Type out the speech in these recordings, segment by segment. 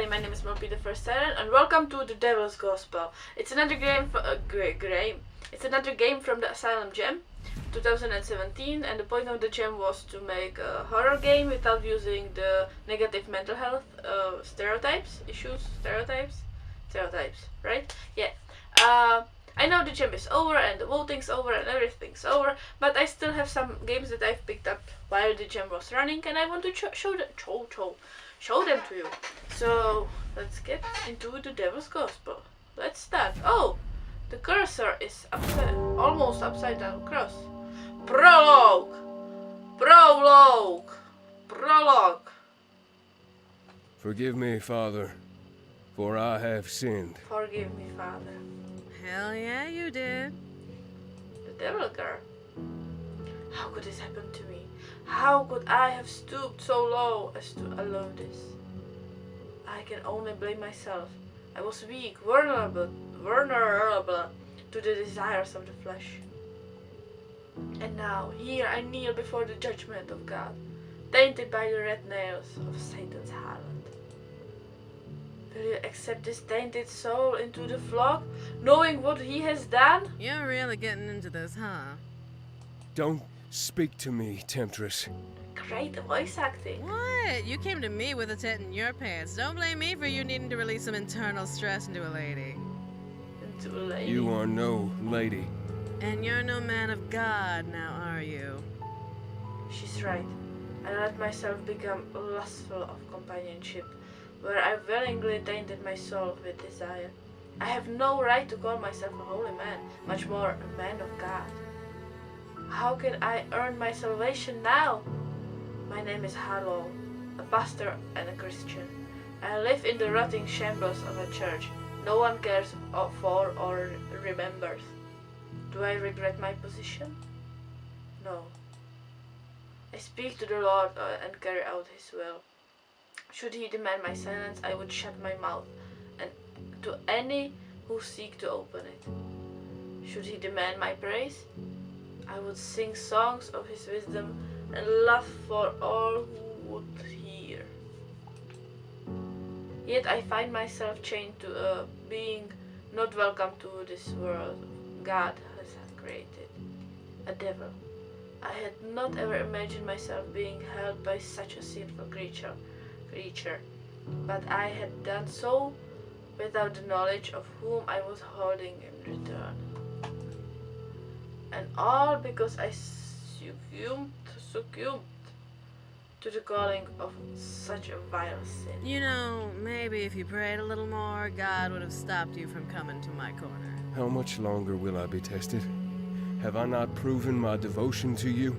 everybody, my name is MOLPE the First Siren, and welcome to the Devil's Gospel. It's another game It's another game from the Asylum Gem 2017, and the point of the gem was to make a horror game without using the negative mental health stereotypes, right? Yeah. I know the gem is over and the voting's over and everything's over, but I still have some games that I've picked up while the gem was running, and I want to show them to you. So let's get into the Devil's Gospel. Let's start. Oh, the cursor is almost upside down cross. Prologue. Forgive me, Father, for I have sinned. Forgive me, Father. Hell yeah, you did. The devil girl. How could this happen to me? How could I have stooped so low as to allow this? I can only blame myself. I was weak, vulnerable to the desires of the flesh. And now, here I kneel before the judgment of God, tainted by the red nails of Satan's harlot. Will you accept this tainted soul into the flock, knowing what he has done? You're really getting into this, huh? Don't speak to me, Temptress. Great voice acting. What? You came to me with a tit in your pants. Don't blame me for you needing to release some internal stress into a lady. Into a lady? You are no lady. And you're no man of God, now are you? She's right. I let myself become lustful of companionship, where I willingly tainted my soul with desire. I have no right to call myself a holy man, much more a man of God. How can I earn my salvation now? My name is Harlow, a pastor and a Christian. I live in the rotting shambles of a church no one cares for or remembers. Do I regret my position? No. I speak to the Lord and carry out His will. Should He demand my silence, I would shut my mouth, and to any who seek to open it. Should He demand my praise, I would sing songs of His wisdom and love for all who would hear. Yet I find myself chained to a being not welcome to this world God has created, a devil. I had not ever imagined myself being held by such a sinful creature, but I had done so without the knowledge of whom I was holding in return. And all because I succumbed to the calling of such a vile sin. You know, maybe if you prayed a little more, God would have stopped you from coming to my corner. How much longer will I be tested? Have I not proven my devotion to you?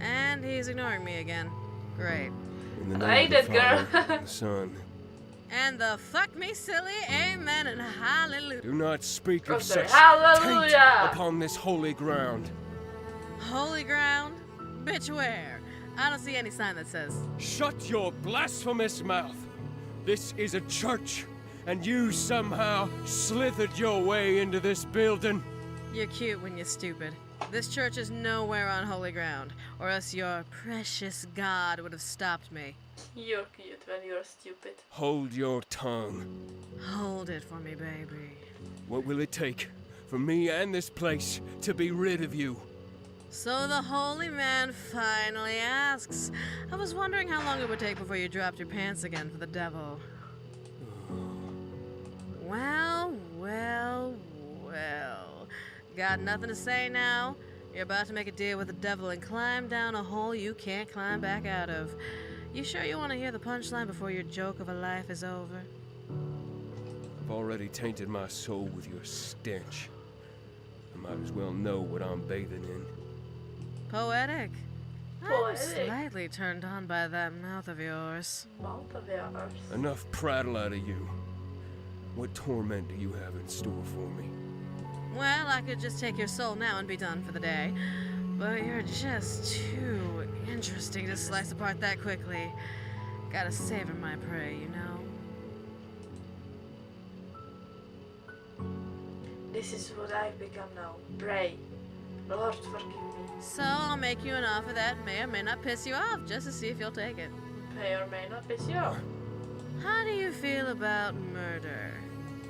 And he's ignoring me again. Great. In the name of the Father, and the Son, and the fuck me silly, amen and hallelujah. do not speak of such hallelujah taint upon this holy ground. Holy ground? Bitch, where? I don't see any sign that says. Shut your blasphemous mouth. This is a church, and you somehow slithered your way into this building. You're cute when you're stupid. This church is nowhere on holy ground, or else your precious God would have stopped me. You're cute when you're stupid. Hold your tongue. Hold it for me, baby. What will it take for me and this place to be rid of you? So the holy man finally asks. I was wondering how long it would take before you dropped your pants again for the devil. Well. Got nothing to say now? You're about to make a deal with the devil and climb down a hole you can't climb back out of. You sure you want to hear the punchline before your joke of a life is over? I've already tainted my soul with your stench. I might as well know what I'm bathing in. Poetic. I'm slightly turned on by that mouth of yours. Enough prattle out of you. What torment do you have in store for me? Well, I could just take your soul now and be done for the day. But you're just too interesting to slice apart that quickly. Gotta savor my prey, you know? This is what I've become now. Pray. Lord, forgive me. So I'll make you an offer that may or may not piss you off, just to see if you'll take it. May or may not piss you off. How do you feel about murder?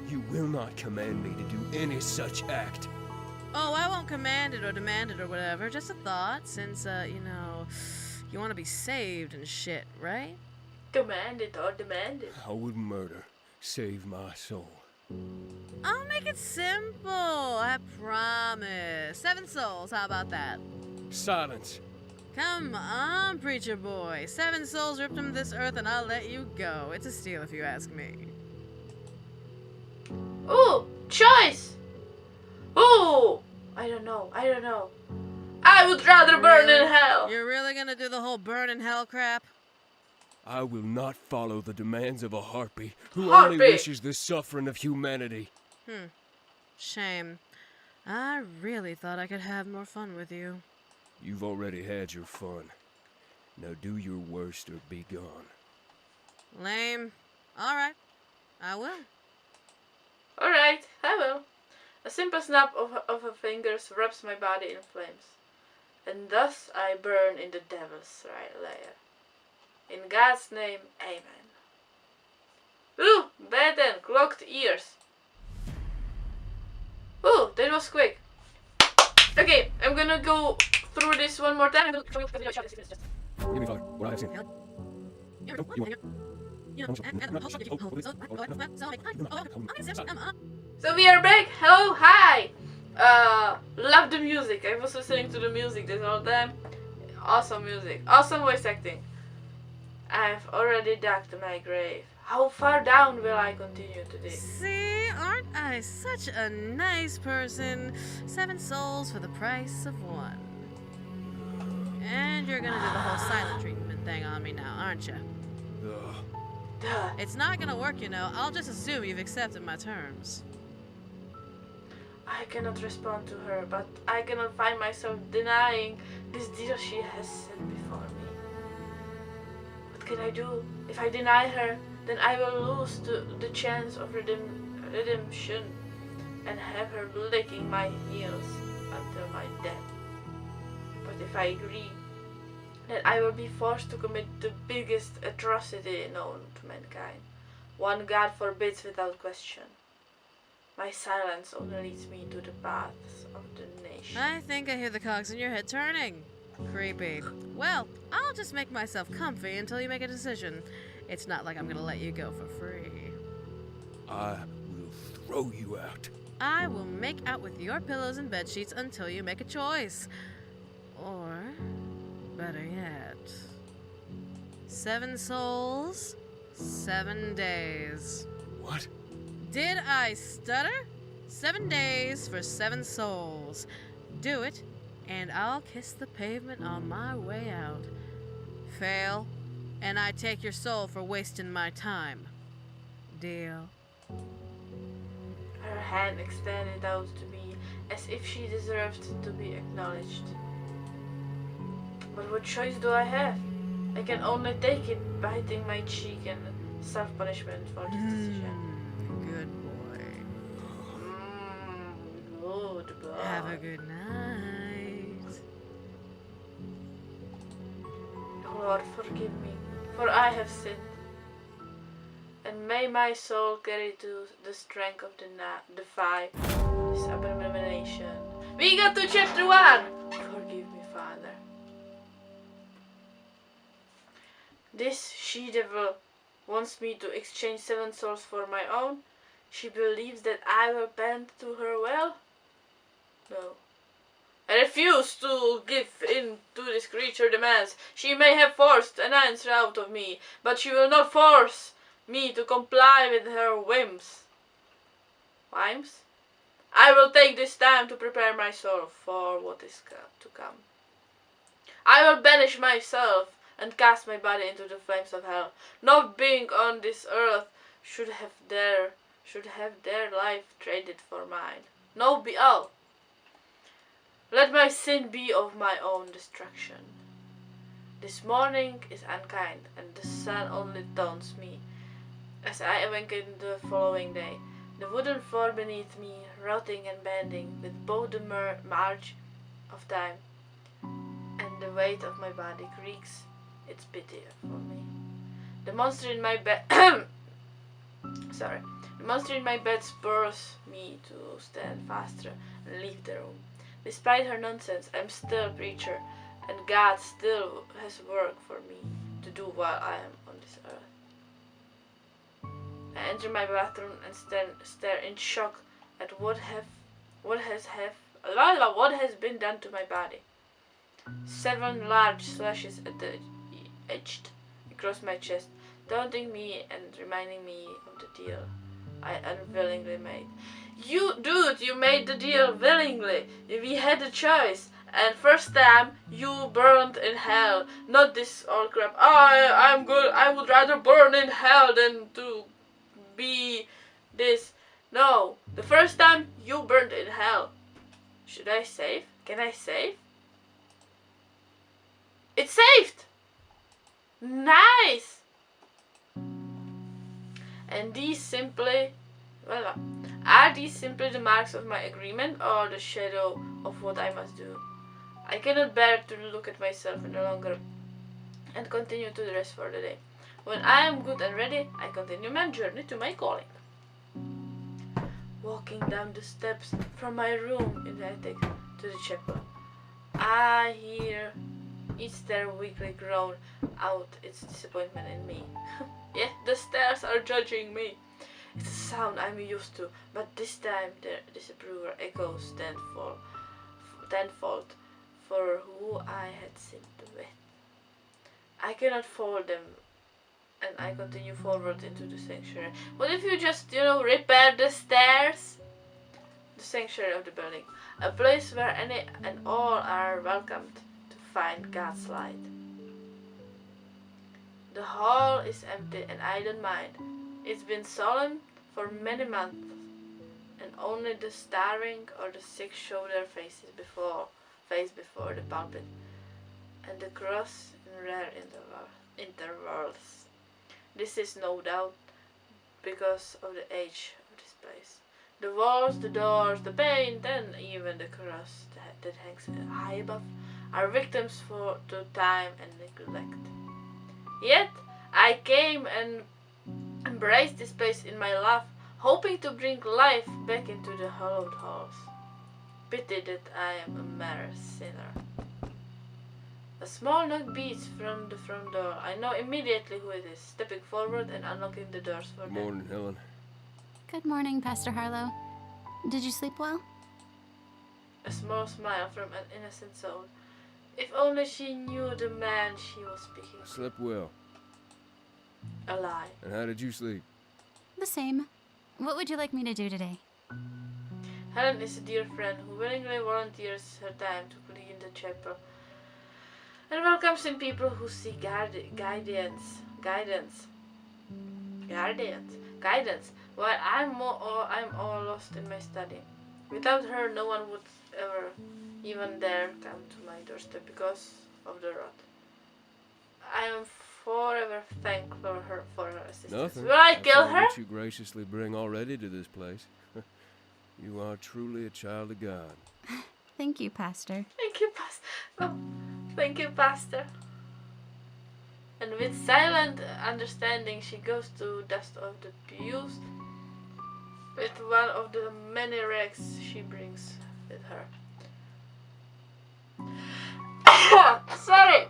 You will not command me to do any such act. Oh, I won't command it or demand it or whatever. Just a thought, since, you want to be saved and shit, right? Command it or demand it. How would murder save my soul? I'll make it simple, I promise. 7 souls, how about that? Silence. Come on, preacher boy. 7 souls ripped from this earth and I'll let you go. It's a steal if you ask me. Ooh, choice! Ooh! I don't know. I would rather burn in hell! You're really gonna do the whole burn in hell crap? I will not follow the demands of a harpy who Harpy! only wishes the suffering of humanity. Shame. I really thought I could have more fun with you. You've already had your fun. Now do your worst or be gone. Lame. Alright. I will. Alright, I will. A simple snap of her fingers wraps my body in flames. And thus I burn in the devil's lair. In God's name, amen. Ooh, bad and clogged ears. Ooh, that was quick. Okay, I'm gonna go through this one more time. Give me, Father, what I have seen. So we are back. Hello, hi. Love the music. I was listening to the music this whole time. Awesome music. Awesome voice acting. I've already dug my grave. How far down will I continue to dig? See, aren't I such a nice person? 7 souls for the price of 1. And you're gonna do the whole silent treatment thing on me now, aren't you? Duh. It's not gonna work, you know. I'll just assume you've accepted my terms. I cannot respond to her, but I cannot find myself denying this deal she has set before me. What can I do? If I deny her, then I will lose the chance of redemption and have her licking my heels until my death. But if I agree, then I will be forced to commit the biggest atrocity known to mankind. One God forbids without question. My silence only leads me to the paths of the nation. I think I hear the cogs in your head turning. Creepy. Well, I'll just make myself comfy until you make a decision. It's not like I'm gonna let you go for free. I will throw you out. I will make out with your pillows and bed sheets until you make a choice. Or, better yet, 7 souls, 7 days. What? Did I stutter? 7 days for 7 souls. Do it, and I'll kiss the pavement on my way out. Fail, and I take your soul for wasting my time. Deal? Her hand extended out to me as if she deserved to be acknowledged. But what choice do I have? I can only take it, biting my cheek and self-punishment for this decision. Good boy. Good boy. Have a good night. Lord, forgive me, for I have sinned. And may my soul carry to the strength of defy this abomination. We got to chapter 1! Forgive me, Father. This she-devil wants me to exchange 7 souls for my own. She believes that I will bend to her will? No. I refuse to give in to this creature's demands. She may have forced an answer out of me, but she will not force me to comply with her whims. Whims? I will take this time to prepare my soul for what is to come. I will banish myself and cast my body into the flames of hell. No being on this earth should have their life traded for mine. No Baal. Let my sin be of my own destruction. This morning is unkind, and the sun only taunts me. As I awaken the following day, the wooden floor beneath me, rotting and bending with both the march of time and the weight of my body creaks its pity for me. The monster in my bed sorry. The monster in my bed spurs me to stand faster and leave the room. Despite her nonsense, I'm still a preacher, and God still has work for me to do while I am on this earth. I enter my bathroom and stare in shock at what has been done to my body. 7 large slashes etched across my chest, taunting me and reminding me of the deal I unwillingly made. You made the deal willingly. We had a choice. And first time you burned in hell. Not this old crap. I'm good. I would rather burn in hell than to be this. No. The first time you burned in hell. Should I save? Can I save? It's saved! Nice! And are these simply the marks of my agreement or the shadow of what I must do? I cannot bear to look at myself any longer and continue to dress for the day. When I am good and ready, I continue my journey to my calling. Walking down the steps from my room in the attic to the chapel, I hear each stair weakly groan out its disappointment in me. Yet the stairs are judging me. It's a sound I'm used to, but this time their disapproval echoes tenfold for who I had sinned with. I cannot follow them, and I continue forward into the sanctuary. What if you just, repair the stairs? The sanctuary of the building, a place where any and all are welcomed to find God's light. The hall is empty and I don't mind. It's been solemn for many months, and only the starving or the sick show their face before the pulpit, and the cross in rare intervals. This is no doubt because of the age of this place. The walls, the doors, the paint, and even the cross that hangs high above are victims to time and neglect. Yet I came and embraced this place in my love, hoping to bring life back into the hallowed halls. Pity that I am a mere sinner. A small knock beats from the front door. I know immediately who it is, stepping forward and unlocking the doors for them. Good morning, Helen. Good morning, Pastor Harlow. Did you sleep well? A small smile from an innocent soul. If only she knew the man she was speaking I to. slept well. A lie. And how did you sleep? The same. What would you like me to do today? Helen is a dear friend who willingly volunteers her time to clean the chapel and welcomes in people who seek guidance, while I'm all lost in my study. Without her, no one would ever even dare come to my doorstep because of the rot. I am forever thankful for her assistance. Nothing. Will I kill saw her? what you graciously bring already to this place. You are truly a child of God. Thank you, Pastor. Thank you, Pastor. Oh, thank you, Pastor. And with silent understanding, she goes to dust off the pews with one of the many rags she brings with her. Sorry.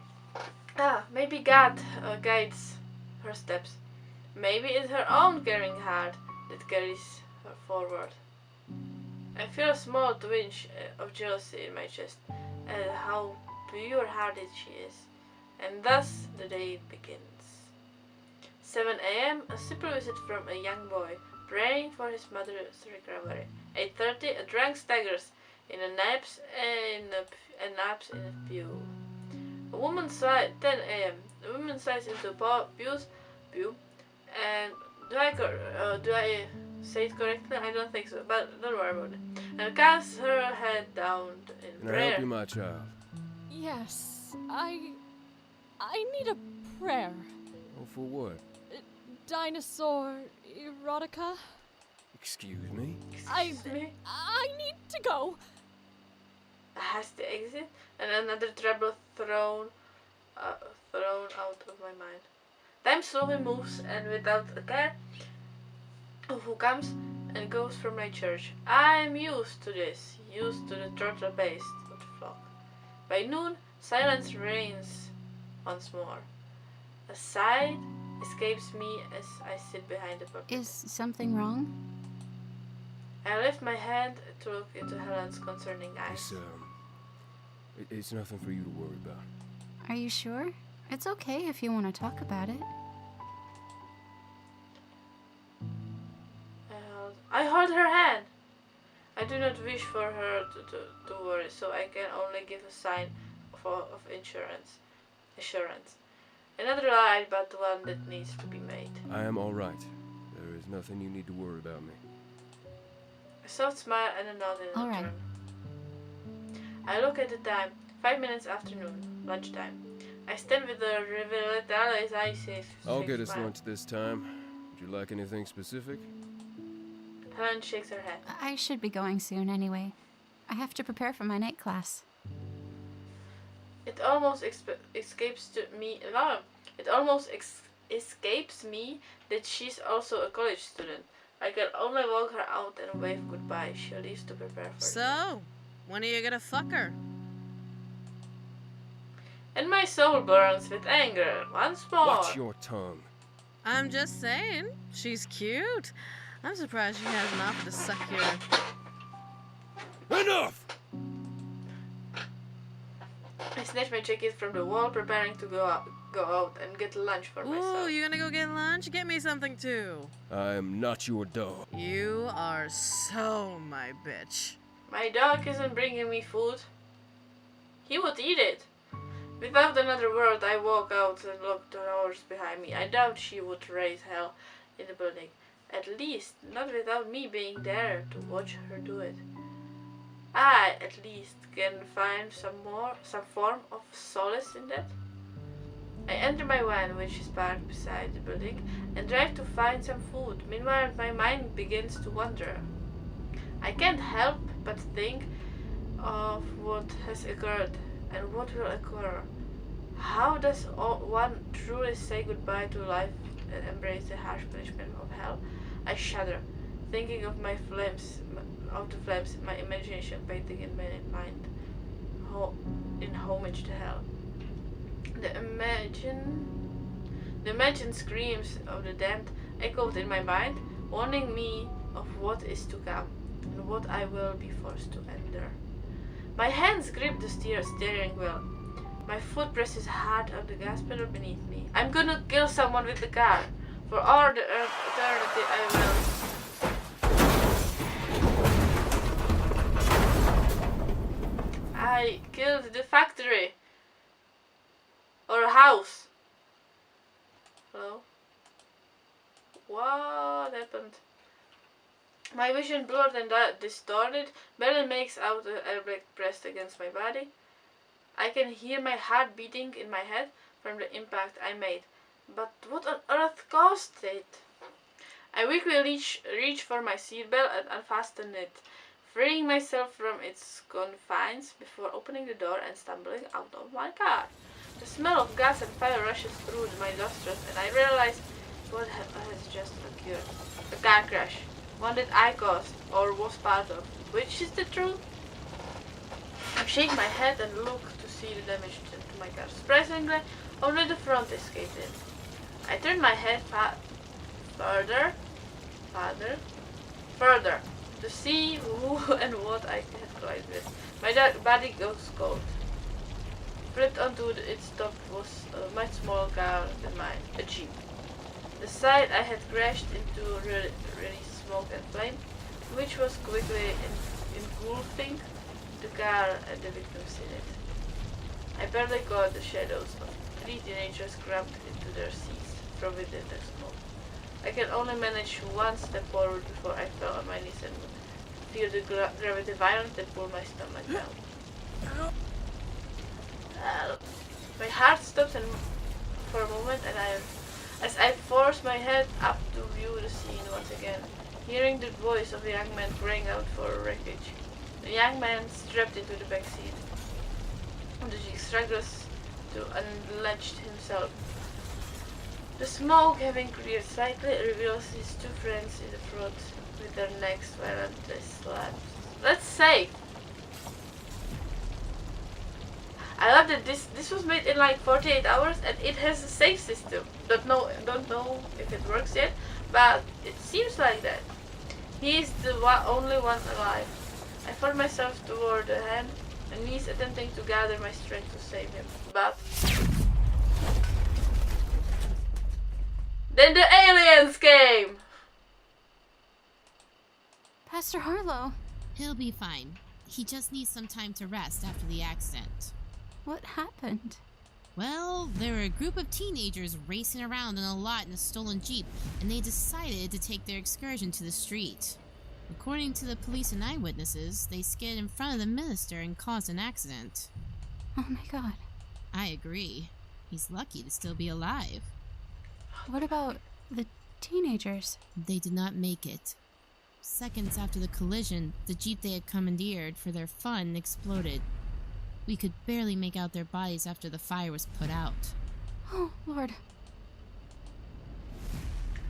Maybe God guides her steps. Maybe it's her own caring heart that carries her forward. I feel a small twinge of jealousy in my chest at how pure-hearted she is, and thus the day begins. 7 a.m. A simple visit from a young boy praying for his mother's recovery. 8:30 a drunk staggers in a naps in a pew. A woman 10 a.m. A woman slides into a pew, and do I say it correctly? I don't think so, but don't worry about it. And casts her head down in Can I prayer. help you, my child? Yes, I need a prayer. Oh, for what? Dinosaur erotica. Excuse me? Excuse me? I need to go. A hasty exit, and another trouble thrown out of my mind. Time slowly moves, and without a care, who comes and goes from my church. I'm used to this, used to the throttle pace of the flock. By noon, silence reigns once more. A sigh escapes me as I sit behind the pulpit. Is something wrong? I lift my hand to look into Helen's concerning eyes. It's nothing for you to worry about. Are you sure? It's okay if you want to talk about it. I hold her hand. I do not wish for her to worry, so I can only give a sign of assurance. Another lie, but one that needs to be made. I am all right. There is nothing you need to worry about me. A soft smile and a nod in All right. return. I look at the time. 5 minutes after noon, lunchtime. I stand with the reeeeeaally as I say. I'll get us lunch this time. Would you like anything specific? Helen shakes her head. I should be going soon anyway. I have to prepare for my night class. It almost escapes me. No, it almost escapes me that she's also a college student. I can only walk her out and wave goodbye. She leaves to prepare for dinner. So, when are you gonna fuck her? And my soul burns with anger once more. Watch your tongue. I'm just saying, she's cute. I'm surprised she hasn't offered to suck your... Enough! I snatch my jacket from the wall, preparing to go out and get lunch for myself. Ooh, you gonna go get lunch? Get me something too. I am not your dog. You are so my bitch. My dog isn't bringing me food. He would eat it. Without another word, I walk out and lock the doors behind me. I doubt she would raise hell in the building. At least, not without me being there to watch her do it. I, at least, can find some form of solace in that. I enter my van, which is parked beside the building, and drive to find some food. Meanwhile, my mind begins to wander. I can't help but think of what has occurred and what will occur. How does one truly say goodbye to life and embrace the harsh punishment of hell? I shudder, thinking of the flames in my imagination painting in my mind, in homage to hell. The imagined screams of the damned echoed in my mind, warning me of what is to come and what I will be forced to endure. My hands grip the steering wheel. My foot presses hard on the gas pedal beneath me. I'm gonna kill someone with the car. For all the eternity I will. I killed the factory. Or a house. Hello? What happened? My vision blurred and distorted, barely makes out the airbag pressed against my body. I can hear my heart beating in my head from the impact I made. But what on earth caused it? I quickly reach for my seatbelt and unfasten it, freeing myself from its confines before opening the door and stumbling out of my car. The smell of gas and fire rushes through my nostrils, and I realize what has just occurred. A car crash. One that I caused, or was part of. Which is the truth? I shake my head and look to see the damage to my car. Surprisingly, only the front is caved in. I turn my head further to see who and what I had collided with. My body goes cold. Flipped onto its top was a much smaller car than mine, a Jeep. The side I had crashed into really smoke and flame, which was quickly engulfing the car and the victims in it. I barely caught the shadows of 3 teenagers crammed into their seats from within the smoke. I can only manage one step forward before I fell on my knees and feel the gravity violence that pulled my stomach down. My heart stops for a moment, and as I force my head up to view the scene once again, hearing the voice of the young man crying out for wreckage. The young man strapped into the back seat. The Jeep struggles to unlatch himself. The smoke, having cleared slightly, reveals his two friends in the front with their necks violently slapped. Let's say, I love that this was made in like 48 hours and it has a save system. Don't know if it works yet, but it seems like that. He is the only one alive. I found myself toward the hand and knees, attempting to gather my strength to save him, but then the aliens came! Pastor Harlow, He'll be fine. He just needs some time to rest after the accident. what happened? Well, there were a group of teenagers racing around in a lot in a stolen Jeep, and they decided to take their excursion to the street. According to the police and eyewitnesses, they skidded in front of the minister and caused an accident. Oh my god. I agree. He's lucky to still be alive. What about the teenagers? They did not make it. Seconds after the collision, the Jeep they had commandeered for their fun exploded. We could barely make out their bodies after the fire was put out. Oh, Lord.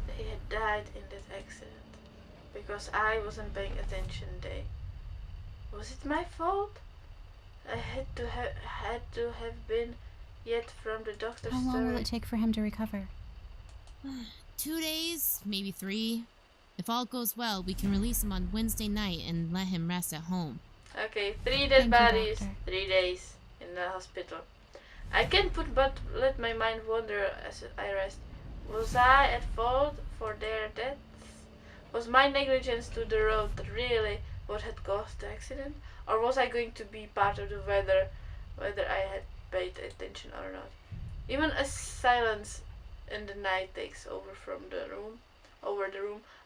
They had died in that accident because I wasn't paying attention. Was it my fault? I had to have been yet from the doctor's How long will story. it take for him to recover? 2 days, maybe 3. If all goes well, we can release him on Wednesday night and let him rest at home. Okay, 3 dead Thank you, bodies, doctor. 3 days in the hospital. I can't but let my mind wander as I rest. Was I at fault for their deaths? Was my negligence to the road really what had caused the accident? Or was I going to be part of the whether I had paid attention or not? Even a silence in the night takes over the room.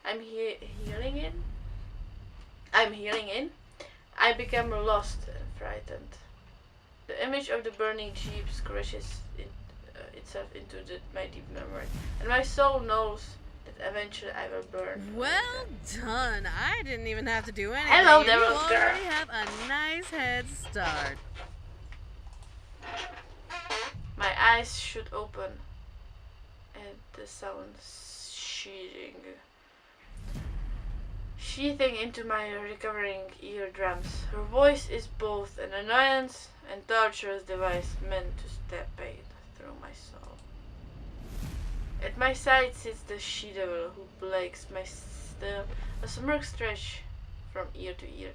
I'm hearing in. I become lost and frightened. The image of the burning jeep scratches itself into my deep memory, and my soul knows that eventually I will burn. Well done. I didn't even have to do anything. Hello, You Devil already Girl. have a nice head start. My eyes should open, and the sound sheathing into my recovering eardrums. Her voice is both an annoyance and torturous device meant to stab pain through my soul. At my side sits the she-devil who plagues my still, a smirk stretch from ear to ear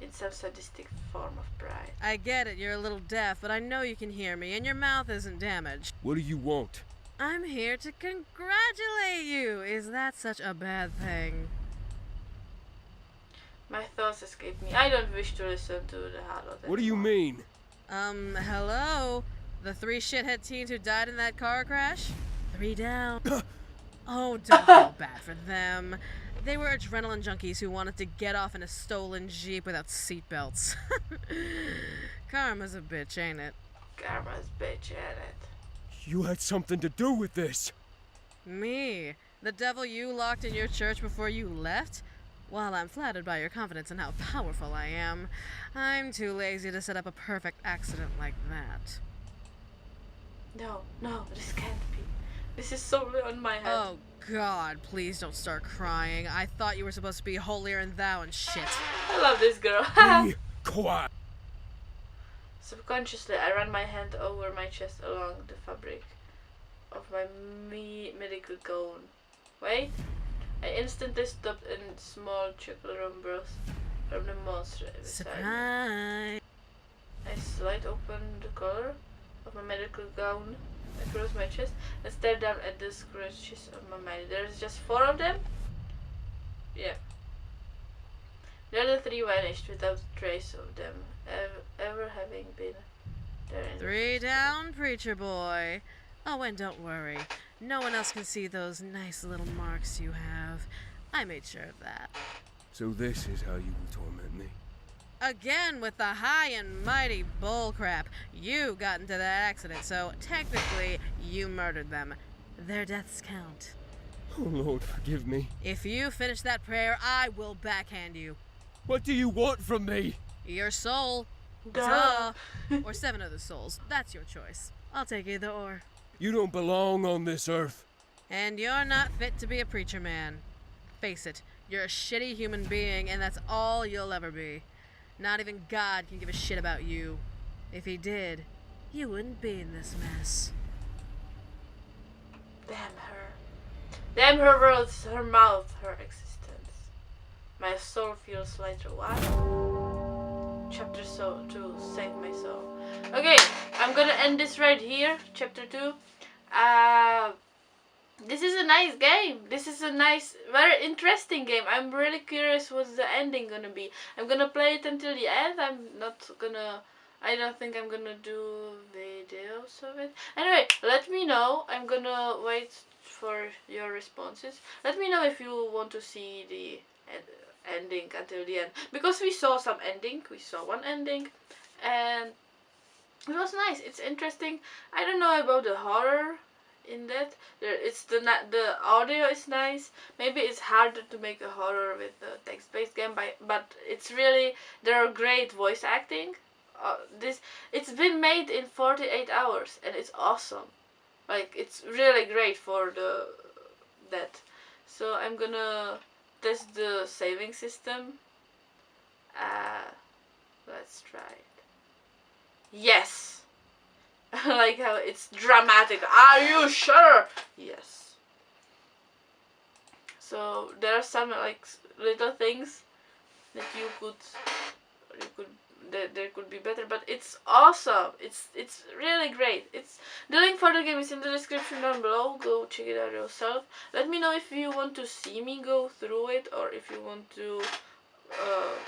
in some sadistic form of pride. I get it, you're a little deaf, but I know you can hear me, and your mouth isn't damaged. What do you want? I'm here to congratulate you. Is that such a bad thing? My thoughts escape me. I don't wish to listen to the Harlow. What do you mean? Hello? The 3 shithead teens who died in that car crash? 3 down. Oh, don't feel bad for them. They were adrenaline junkies who wanted to get off in a stolen Jeep without seatbelts. Karma's a bitch, ain't it? Karma's bitch at it. You had something to do with this. Me? The devil you locked in your church before you left? While I'm flattered by your confidence in how powerful I am, I'm too lazy to set up a perfect accident like that. No, this can't be. This is solely on my head. Oh God, please don't start crying. I thought you were supposed to be holier than thou and shit. I love this girl. Be quiet. Subconsciously, I ran my hand over my chest along the fabric of my medical gown. Wait, I instantly stopped in small chuckle rumbles from the monster beside me. Surprise! I slid open the collar of my medical gown across my chest and stared down at the scratches on my mind. There's just 4 of them? Yeah. The other 3 vanished without a trace of them ever having been there. 3 down, preacher boy. Oh, and don't worry. No one else can see those nice little marks you have. I made sure of that. So this is how you will torment me. Again with the high and mighty bullcrap. You got into that accident, so technically you murdered them. Their deaths count. Oh Lord, forgive me. If you finish that prayer, I will backhand you. What do you want from me? Your soul. Duh. Or 7 other souls. That's your choice. I'll take either or. You don't belong on this earth. And you're not fit to be a preacher man. Face it, you're a shitty human being, and that's all you'll ever be. Not even God can give a shit about you. If he did, you wouldn't be in this mess. Damn her. Damn her words, her mouth, her existence. My soul feels lighter. What? Chapter 2, Save My Soul. Okay, I'm gonna end this right here. Chapter 2. This is a nice game. This is a nice, very interesting game. I'm really curious what's the ending gonna be. I'm gonna play it until the end. I don't think I'm gonna do videos of it. Anyway, let me know. I'm gonna wait for your responses. Let me know if you want to see the ending until the end. Because we saw some ending. We saw one ending. And it was nice. It's interesting. I don't know about the horror in that. The audio is nice. Maybe it's harder to make a horror with a text-based game, but it's really, there are great voice acting. It's been made in 48 hours and it's awesome. Like, it's really great for that. So I'm gonna test the saving system. Let's try it. Yes. I like how it's dramatic. Are you sure? Yes. So there are some like little things that there could be better, but it's awesome. It's really great. The link for the game is in the description down below. Go check it out yourself. Let me know if you want to see me go through it, or if you want to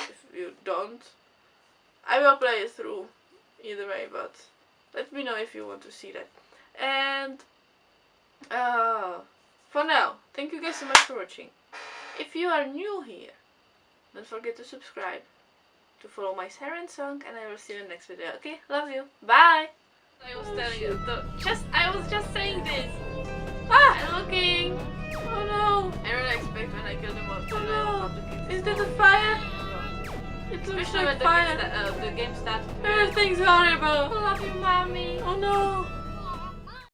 if you don't. I will play it through either way, but let me know if you want to see that. And for now, thank you guys so much for watching. If you are new here, don't forget to subscribe, to follow my siren song, and I will see you in the next video. Okay, love you. Bye. I was telling you, I was just saying this. I'm looking. Oh no! I really expect when I kill them all. Oh no! Is that a fire? It looks like fire. The game starts. Everything's horrible. I love you, mommy. Oh no!